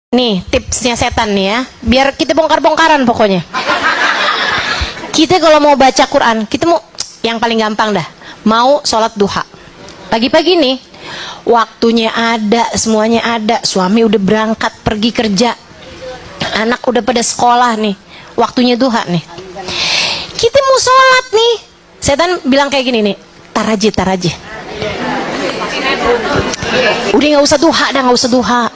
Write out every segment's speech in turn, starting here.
Nih tipsnya setan nih ya, biar kita bongkar-bongkaran pokoknya. Kita kalau mau baca Quran, kita mau yang paling gampang dah, mau sholat duha. Pagi-pagi nih, waktunya ada, semuanya ada. Suami udah berangkat pergi kerja, anak udah pada sekolah nih, waktunya duha nih. Kita mau sholat nih, setan bilang kayak gini nih, tar aja. Udah nggak usah duha dah, nggak usah duha.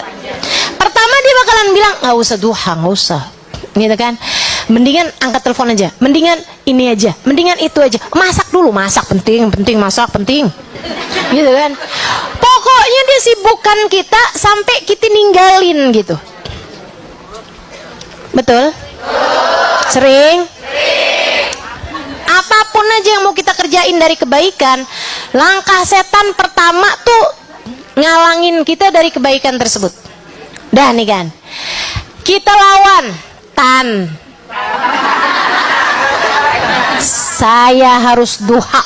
Pertama dia bakalan bilang nggak usah duha, nggak usah, gitu kan? Mendingan angkat telepon aja, mendingan ini aja, mendingan itu aja. Masak dulu, masak penting, masak penting, gitu kan? Pokoknya dia sibukkan kita sampai kita ninggalin gitu. Betul? Sering? Apapun aja yang mau kita kerjain dari kebaikan, langkah setan pertama tuh ngalangin kita dari kebaikan tersebut. Dah nih kan, kita lawan saya harus duha.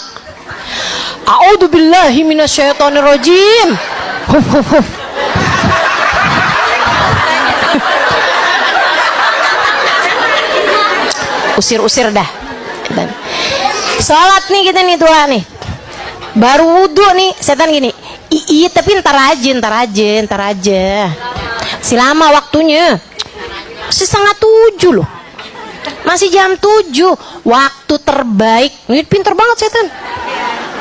A'udzubillahi minasyaitonirrajim. Usir dah. Salat nih kita nih tua nih, baru wudhu nih setan gini, iya tapi ntar aja. Si lama waktunya, masih 6:30 loh, masih jam 7, waktu terbaik. Ini pinter banget setan,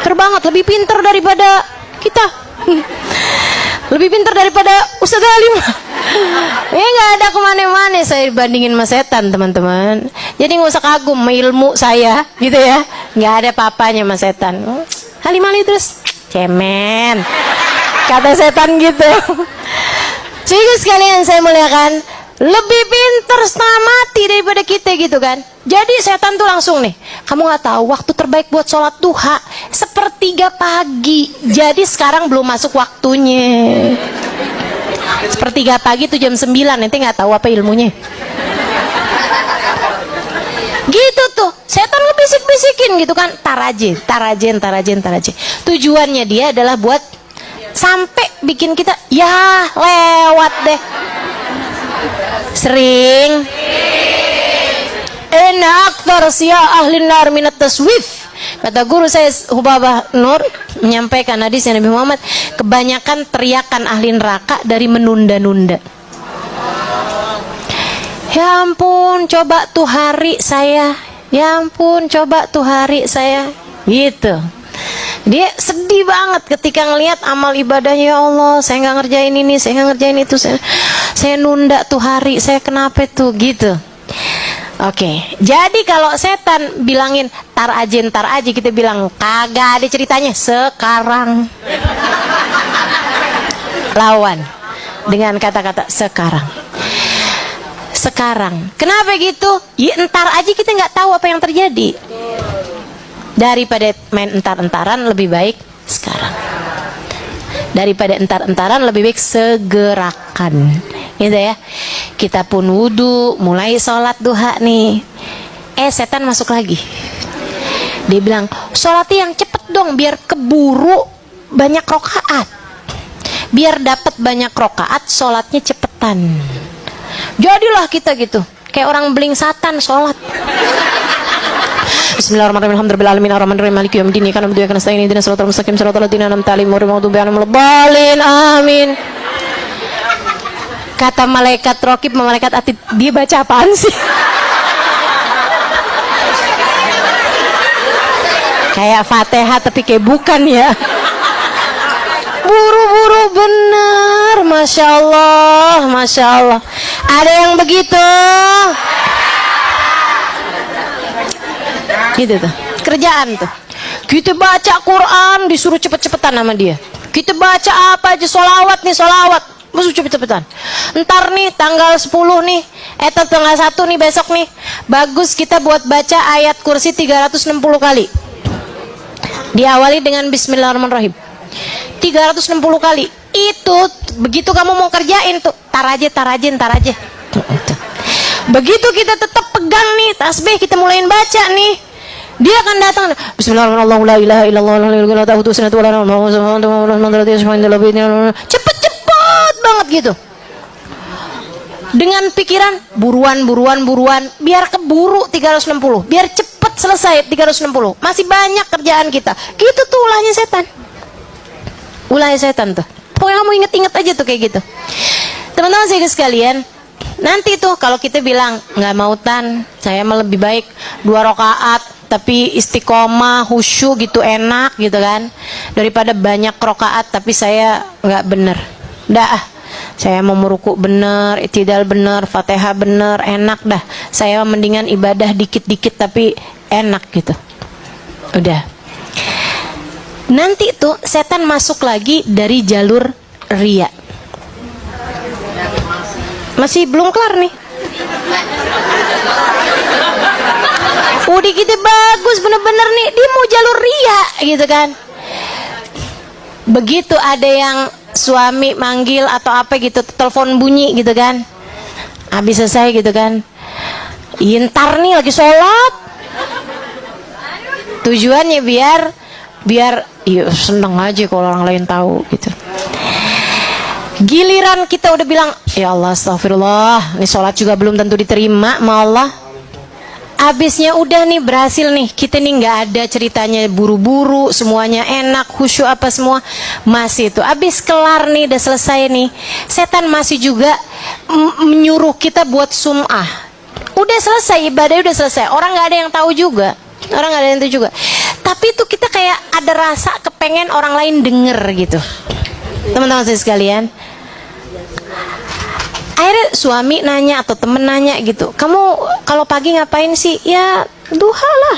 terbanget, lebih pinter daripada kita, lebih pinter daripada Ustaz Alim. Ini nggak ada kemana-mana saya bandingin sama setan, teman-teman. Jadi nggak usah kagum sama ilmu saya, gitu ya. Nggak ada papanya sama setan. Halimali terus, cemen, kata setan gitu. Sehingga sekalian saya muliakan, lebih pinter setengah mati daripada kita gitu kan. Jadi setan tuh langsung nih, kamu nggak tahu waktu terbaik buat sholat duha 1/3 pagi. Jadi sekarang belum masuk waktunya. 1/3 pagi tuh jam 9, nanti nggak tahu apa ilmunya. Gitu tuh, setan ngebisik-bisikin gitu kan, tar aja. Tujuannya dia adalah buat sampai bikin kita ya lewat deh. Sering enak tersia ahli nar minat taswif. Kata guru saya Hubabah Nur menyampaikan hadis Nabi Muhammad, kebanyakan teriakan ahli neraka dari menunda-nunda. Ya ampun, coba tuh hari saya. Ya ampun, coba tuh hari saya. Gitu. Dia sedih banget ketika ngelihat amal ibadahnya. Ya Allah, saya nggak ngerjain ini, saya nggak ngerjain itu, saya nunda tuh hari, saya kenapa tuh gitu. Oke, jadi kalau setan bilangin tar aja, kita bilang kagak ada ceritanya, sekarang. Lawan dengan kata-kata sekarang. Kenapa gitu? Ya entar aja, kita nggak tahu apa yang terjadi. Daripada main entar-entaran, lebih baik sekarang. Daripada entar-entaran, lebih baik segerakan. Gitu ya. Kita pun wudhu, mulai sholat duha nih. Setan masuk lagi. Dia bilang, sholatnya yang cepet dong, biar keburu banyak rokaat. Biar dapat banyak rokaat, sholatnya cepetan. Jadilah kita gitu, kayak orang beling satan sholat. Bismillahirrahmanirrahim. Alhamdulillahirabbil alamin maliki yaumiddin. Kana na'budu wa kana nasta'in ihdinas siratal mustaqim siratal ladzina an'amta 'alaihim ghairil maghdubi 'alaihim waladdallin. Amin. Kata malaikat Raqib, malaikat Atid, dia baca apaan sih? Kayak Fatihah tapi kayak bukan ya. Buru-buru bener, Masya Allah. Ada yang begitu? Gitu tuh, kerjaan tuh. Kita baca Quran disuruh cepet-cepetan sama dia. Kita baca apa aja, sholawat, musuh cepet-cepetan. Ntar nih tanggal 10 nih, tanggal 1 nih besok nih, bagus kita buat baca ayat kursi 360 kali. Diawali dengan Bismillahirrahmanirrahim 360 kali. Itu begitu kamu mau kerjain tuh, tar aja. Begitu kita tetap pegang nih tasbih, kita mulain baca nih, dia akan datang. Bismillahirrahmanirrahim, la ilaha illallah, la ta'khudhuhu sinatun wa la nawm, cepet banget gitu. Dengan pikiran buruan, biar keburu 360, biar cepet selesai 360. Masih banyak kerjaan kita. Gitu tuh ulahnya setan. Ulahnya setan tuh. Pokoknya kamu inget-inget aja tuh kayak gitu. Teman-teman saya sekalian, nanti tuh kalau kita bilang nggak mau tan, saya mah lebih baik 2 rakaat tapi istiqomah, khusyuk gitu, enak gitu kan, daripada banyak rakaat tapi saya nggak bener. Dah, saya mau meruku bener, itidal bener, fatihah bener, enak dah. Saya mendingan ibadah dikit-dikit tapi enak gitu. Udah. Nanti tuh setan masuk lagi dari jalur riya. Masih belum kelar nih. Udah gitu bagus bener-bener nih, dia mau jalur riya gitu kan. Begitu ada yang suami manggil atau apa gitu, telepon bunyi gitu kan, habis selesai gitu kan, ntar nih lagi sholat, tujuannya biar iya seneng aja kalau orang lain tahu gitu. Giliran kita udah bilang ya Allah astagfirullah, ini sholat juga belum tentu diterima sama Allah. Abisnya udah nih berhasil nih, kita nih nggak ada ceritanya buru-buru, semuanya enak, khusyuk apa semua, masih itu abis kelar nih, udah selesai nih, setan masih juga menyuruh kita buat sum'ah. Udah selesai ibadah, udah selesai, orang nggak ada yang tahu juga, tapi itu kita kayak ada rasa kepengen orang lain denger gitu. Teman-teman saya sekalian, akhirnya suami nanya atau temen nanya gitu, kamu kalau pagi ngapain sih? Ya duha lah.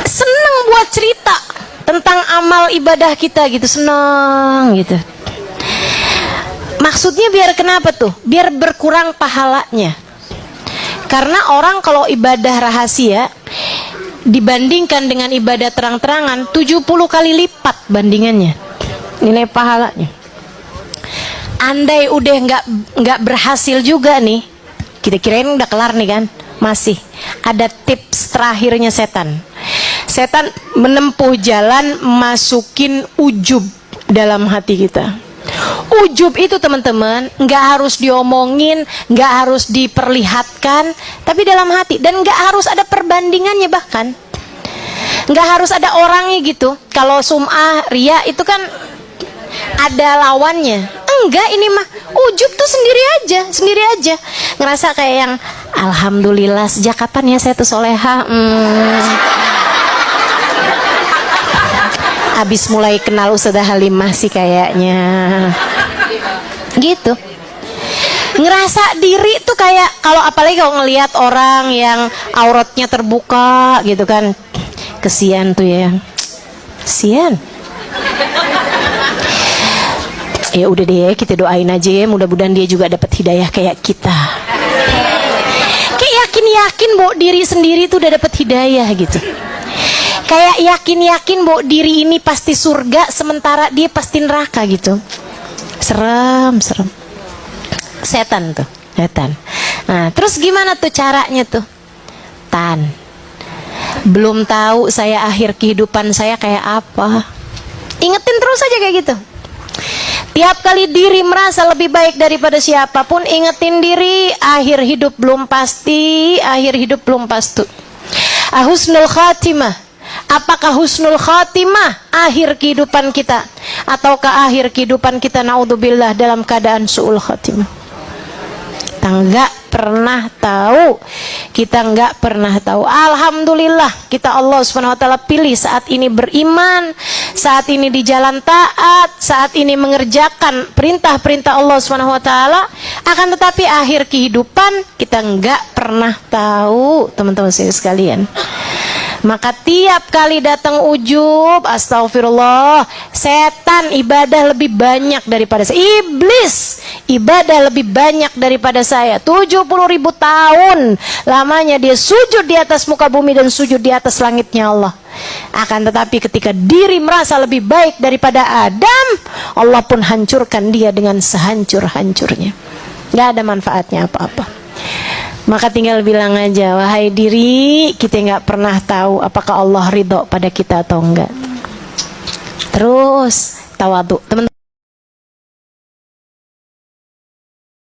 Seneng buat cerita tentang amal ibadah kita gitu, seneng gitu. Maksudnya biar kenapa tuh? Biar berkurang pahalanya. Karena orang kalau ibadah rahasia dibandingkan dengan ibadah terang-terangan 70 kali lipat bandingannya nilai pahalanya. Andai udah nggak berhasil juga nih, kita kirain udah kelar nih kan, masih ada tips terakhirnya setan. Setan menempuh jalan masukin ujub dalam hati kita. Ujub itu teman-teman nggak harus diomongin, nggak harus diperlihatkan, tapi dalam hati, dan nggak harus ada perbandingannya, bahkan nggak harus ada orangnya gitu. Kalau sum'ah, riya itu kan ada lawannya. Enggak, ini mah ujub tuh sendiri aja ngerasa kayak yang alhamdulillah, sejak kapan ya saya tuh soleha, abis mulai kenal Ustazah Halimah sih kayaknya gitu. Ngerasa diri tuh kayak, kalau apalagi kalau ngelihat orang yang auratnya terbuka gitu kan, kesian tuh ya, kesian. Ya udah deh, kita doain aja ya, mudah-mudahan dia juga dapat hidayah kayak kita. Kayak yakin bahwa diri sendiri tuh udah dapat hidayah gitu. Kayak yakin bahwa diri ini pasti surga, sementara dia pasti neraka gitu. Serem. Setan tuh, setan. Nah, terus gimana tuh caranya tuh? Tan, belum tahu saya akhir kehidupan saya kayak apa. Ingetin terus aja kayak gitu. Tiap kali diri merasa lebih baik daripada siapapun, ingetin diri, akhir hidup belum pasti, Husnul khatimah. Apakah husnul khatimah akhir kehidupan kita, ataukah akhir kehidupan kita naudzubillah dalam keadaan su'ul khatimah? Kita nggak pernah tahu. Alhamdulillah kita Allah Subhanahu wa taala pilih saat ini beriman, saat ini di jalan taat, saat ini mengerjakan perintah-perintah Allah Subhanahu wa taala. Akan tetapi akhir kehidupan kita nggak pernah tahu, teman-teman sekalian. Maka tiap kali datang ujub, astagfirullah, setan ibadah lebih banyak daripada saya, iblis ibadah lebih banyak daripada saya. 70.000 tahun lamanya dia sujud di atas muka bumi dan sujud di atas langitnya Allah. Akan tetapi ketika diri merasa lebih baik daripada Adam, Allah pun hancurkan dia dengan sehancur-hancurnya. Gak ada manfaatnya apa-apa. Maka tinggal bilang aja, wahai diri, kita nggak pernah tahu apakah Allah ridho pada kita atau enggak. Terus tawadhu, teman-teman.